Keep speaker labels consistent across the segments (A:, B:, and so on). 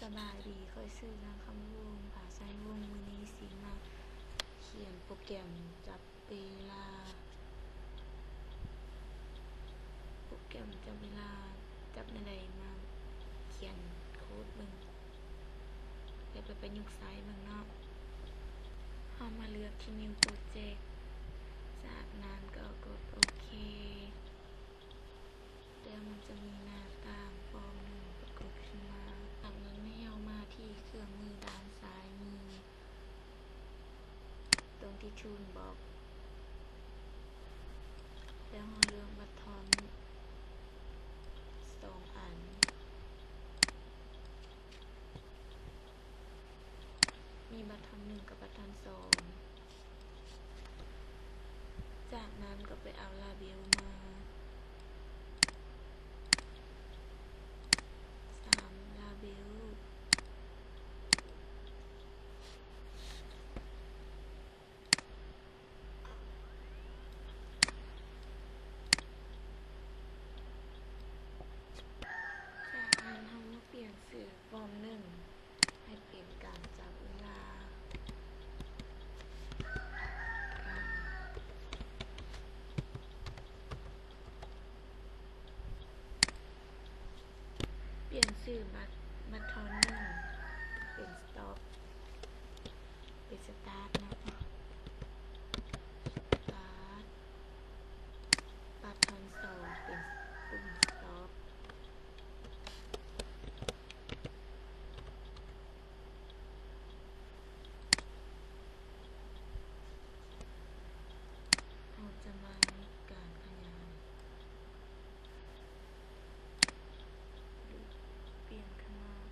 A: สบายดีค่อยซื้อนางคำวงผาไซวงมือนี้สีมาเขียนโปรแกรมจับเวลาโปรแกรมจับเวลาจับในใดมาเขียนโค้ดมึงแล้วไปประยุกต์ใช้มึงเนาะเข้ามาเลือกที่ New Project จากนั้นก็กดโอเคแล้วมันจะมีหน้าต่างฟอร์มหนึ่งปรากฏขึ้นมาจากนั้นให้เอามาที่เครื่องมือด้านซ้ายมือตรงที่ทูลบอกแล้วเราเลือกบัตทอน2 อันมีบัตทอน1กับบัตทอน2จากนั้นก็ไปเอาลาเบลมา3 ลาเบลจากนั้นเรามาเปลี่ยนสื่อฟอร์ม1ให้เป็นการจับเวลาเปลี่ยนสื่อบัตทอน1เป็นสต็อปเป็นสตาร์ทนะสตาร์ทบัตทอน2เป็นปุ่มสต็อปเราจะมาการขยายหรือเปลี่ยนขนาด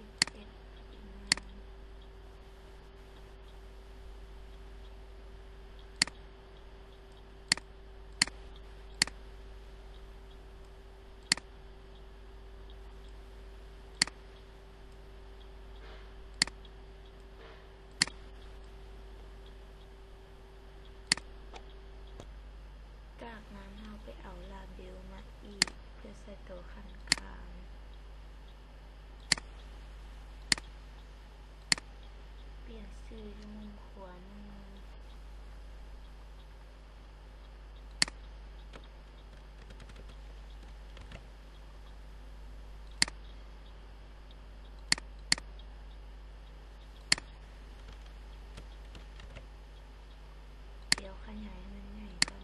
A: 11ปริมาณจากนั้นเราไปเอาลาเบลมาอีกเพื่อใส่ตัวคันกลางเปลี่ยนชื่อที่มุมขวามือเดี๋ยวขยายให้มันใหญ่ก่อน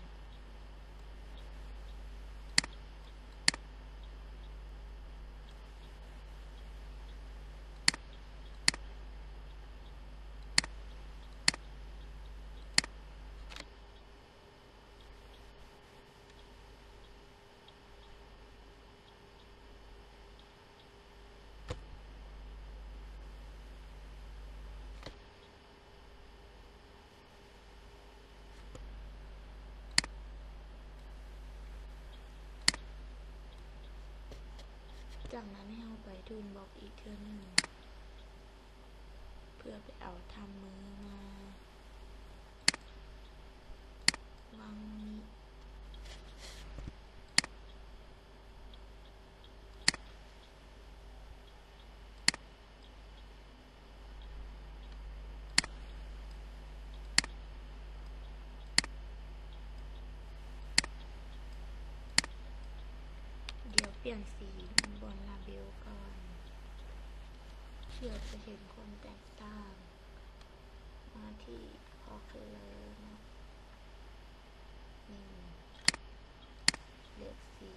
A: จากนั้นให้เราไปทูลบอกอีกเทื่อหนึ่งเพื่อไปเอาทำมือมาวางนี้เดี๋ยวเปลี่ยนสีบนลาเบลก่อนเพื่อจะเห็นความแตกต่างมาที่พอคือเลยนะนี่เลือกสี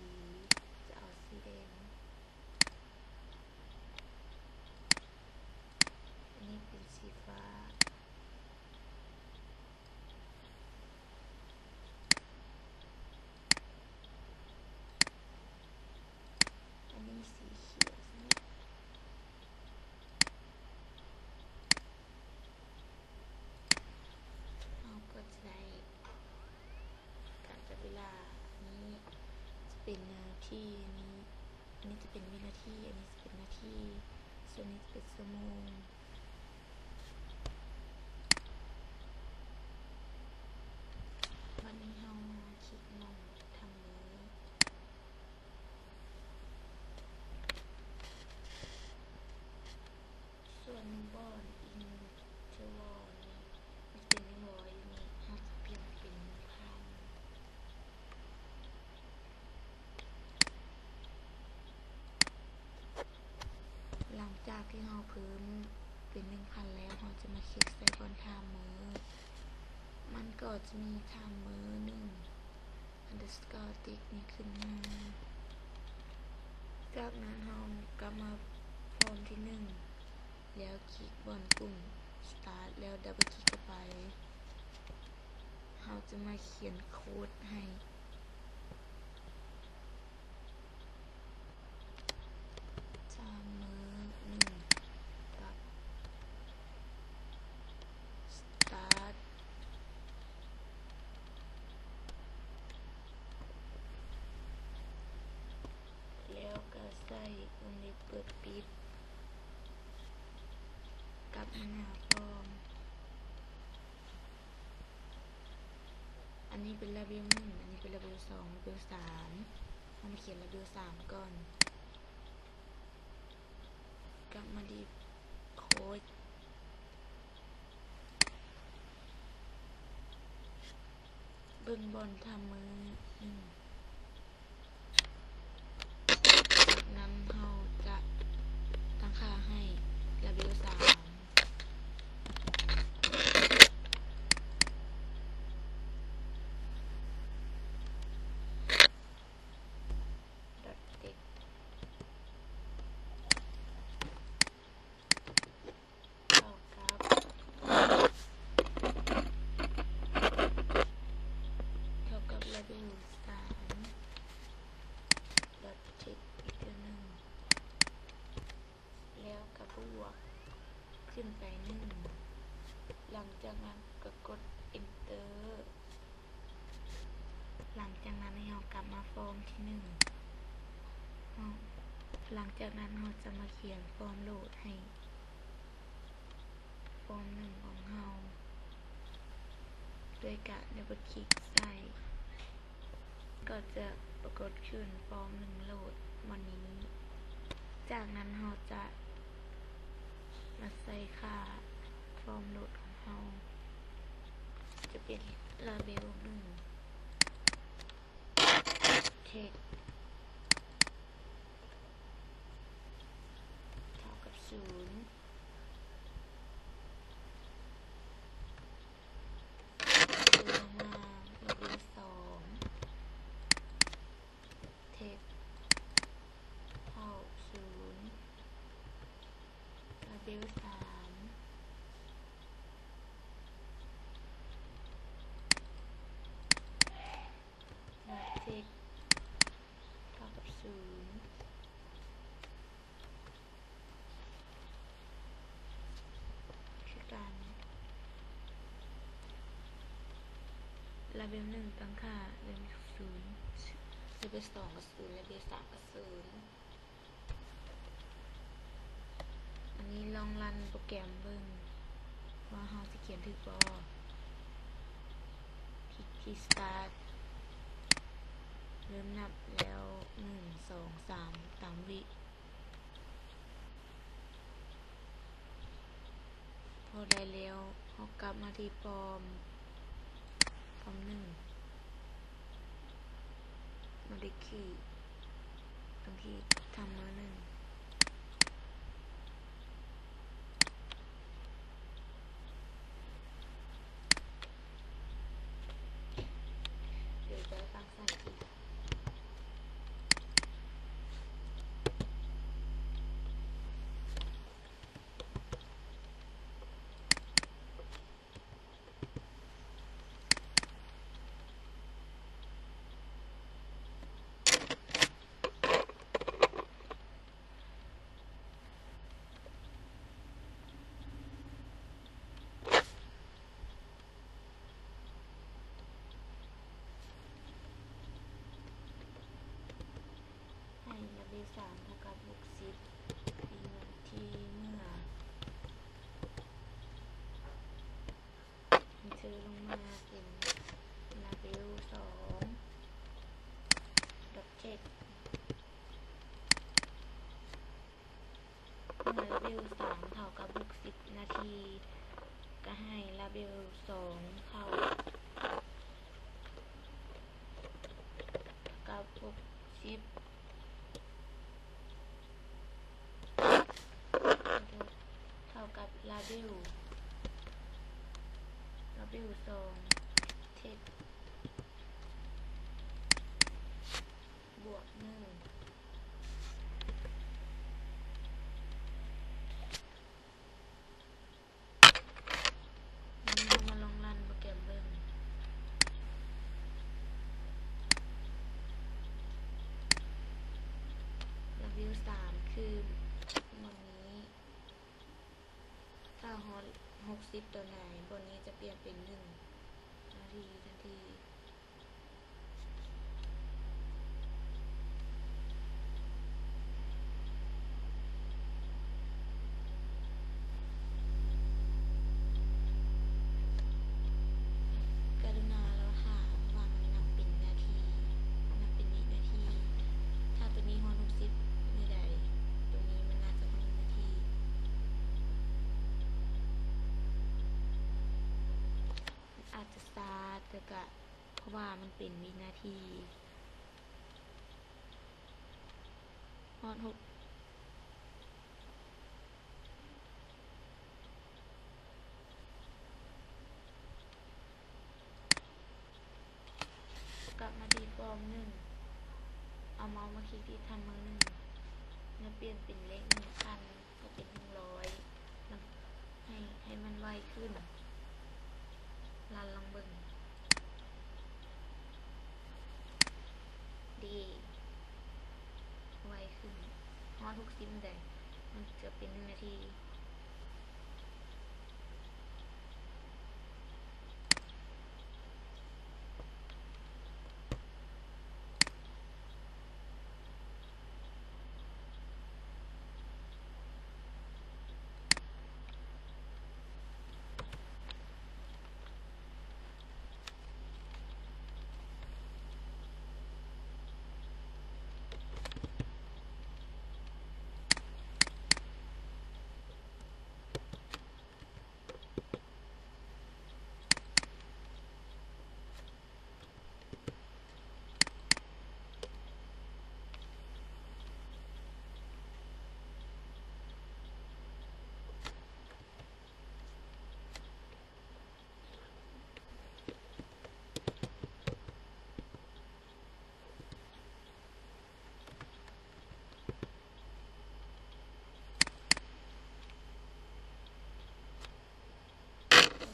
A: จะเอาสีแดงอันนี้เป็นสีฟ้าอันนี้สีเขียวนะเอา ก็จะมีไทม์เมอร์1 underscore tick นี่ขึ้นมาจากนั้นเรากลับมาฟอร์มที่1แล้วคลิกบนปุ่ม start แล้วดับเบิลคลิกเข้าไปเราจะมาเขียนโค้ดให้ไทม์เมอร์1กับ start แล้วก็ใส่วงเล็บเปิดปิดกลับมาหน้าฟอร์มอันนี้เป็นระเบียบ1อันนี้เป็นระเบียบ2ระเบียบ3เรามาเขียนระเบียบ3ก่อนกลับมาดีโค้ดเบิ่งบนทำมือจากนั้นเราจะตั้งค่าให้ระเบียบ3ขึ้นไป1หลังจากนั้นก็กด enter หลังจากนั้นเรากลับมาฟอร์มที่1หลังจากนั้นเราจะมาเขียนฟอร์มโหลดให้ฟอร์ม1ของเราด้วยการดับเบิลคลิกใส่ก็จะปรากฏขึ้นฟอร์ม1โหลดวันนี้จากนั้นเราจะมาใส่ค่าฟอร์มโหลดของเราจะเป็นลาเบล1 text เท่ากับ0ลาเบล2 text เท่า0ลาเบล3เทคเท่ากับ0คือการระเบียบ1ตั้งค่าระเบียบ0ระเบียบ2กับ0ระเบียบ3กับ0อันนี้ลองรันโปรแกรมเบิ่งว่าเราจะเขียนถูกบ่คลิกที่ start เริ่มนับแล้ว1 2 3 3 วิพอได้แล้วเรากลับมาที่ฟอร์ม1มาได้คีย์ตรงที่ทำมือ1เดี๋ยวจะตั้งใส่อีกระเบียบ3เท่ากับ60ปีที่เมื่อมีเธอลงมาเป็นระเบียบ27เมื่อระเบียบ3เท่ากับ60นาทีก็ให้ระเบียบ2เข้ากับ60เท่ากับลาเบล2 เทคบวก1เรามาลองรันโปรแกรมเบิ่งW3 คือวันนี้ถ้าฮอต60ตัวไหนบนนี้จะเปลี่ยนเป็น1นาทีทันทีกรุณาแล้วค่ะว่ามันนับเป็นนาทีนับเป็นวินาทีถ้าตัวนี้ฮอต60มือใดตัวนี้มันน่าจะฮอตนาทีอาจจะซาแต่ก็เพราะว่ามันเป็นวินาทีฮอต6กลับมาดีฟอร์ม1เอาเมาส์มาคลิกที่ทันมือ1แล้วเปลี่ยนเป็นเลข1,000ก็เป็น100แล้วให้มันไวขึ้นรันลองเบิ่งดีไวขึ้นฮอต60ได้มันจะเป็น1นาที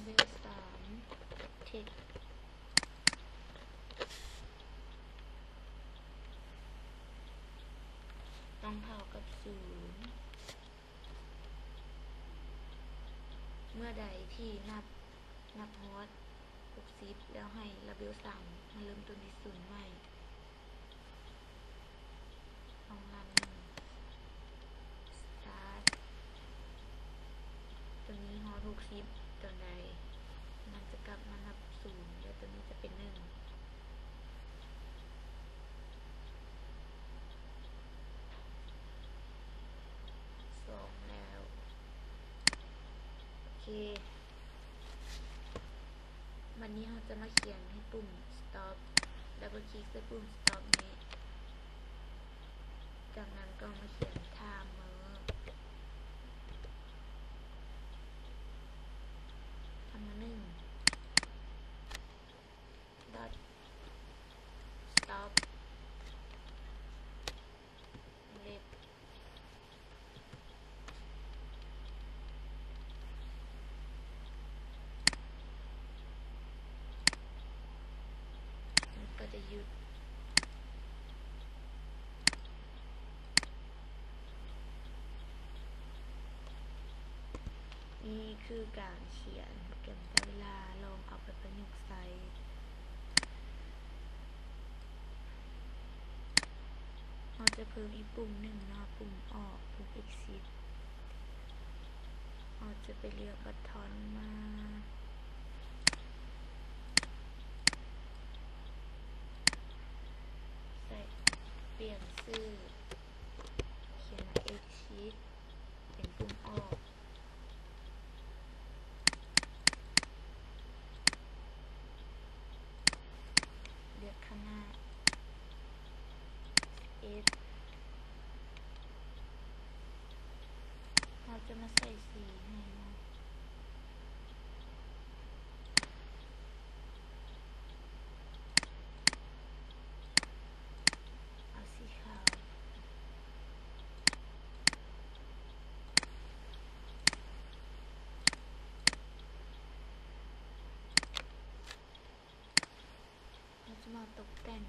A: เลข3เทคต้องเท่ากับ0เมื่อใดที่นับฮอต60แล้วให้ระเบิล3มาเริ่มต้นที่0ใหม่ลองรันสตาร์ทตัวนี้ฮอต60ตัวใดมันจะกลับมานับ0แล้วตัวนี้จะเป็น1 2แล้วโอเควันนี้เราจะมาเขียนให้ปุ่ม stop ดับเบิลคลิกที่ปุ่ม stop นี้จากนั้นก็มาเขียน timer 1 dot stop เล็บมันก็จะหยุดนี่คือการเขียนโปรแกรมแต่เวลาลองเอาไปประยุกต์ใช้เราจะเพิ่มอีกปุ่มหนึ่งนะปุ่มออกปุ่ม exit เราจะไปเลือกบัตทอนมาใส่เปลี่ยนชื่อเขียน exit เป็นปุ่มออกเลือกข้างหน้า S เราจะมาใส่สีให้นะ ตกแต่ง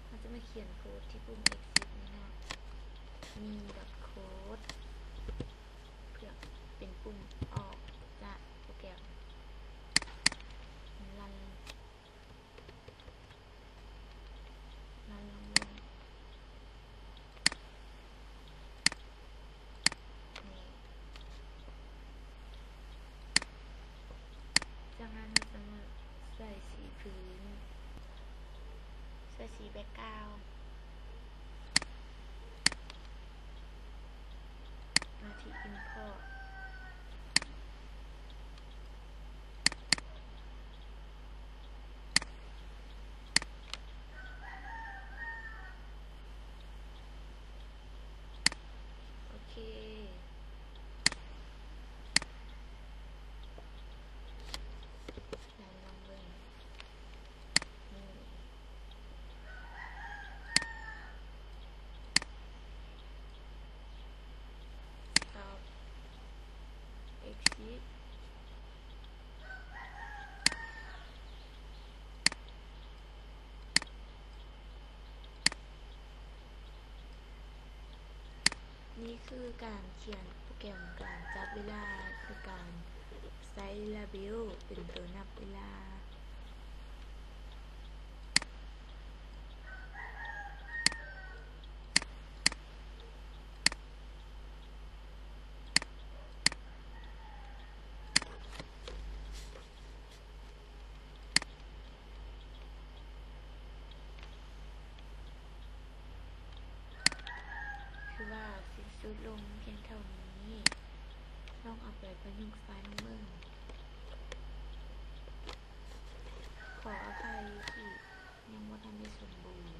A: เราจะมาเขียนโค้ดที่ปุ่ม exit นี่เนาะมีดอทโค้ดเพื่อเป็นปุ่มออกจากโปรแกรมรันลงนี่จากนั้นเราจะมาใส่สีพื้นใส่สีแบ็คกราวด์มาที่ import โอเคลองเบิ่งนี่ stop exit นี่คือการเขียนโปรแกรมการจับเวลาคือการใช้ label เป็นตัวนับเวลาคือว่าสิ้นสุดลงเพียงเท่านี้ลองเอาไปประยุกต์ใช้เมืองขออภัยที่ยังบ่ทันได้สมบูรณ์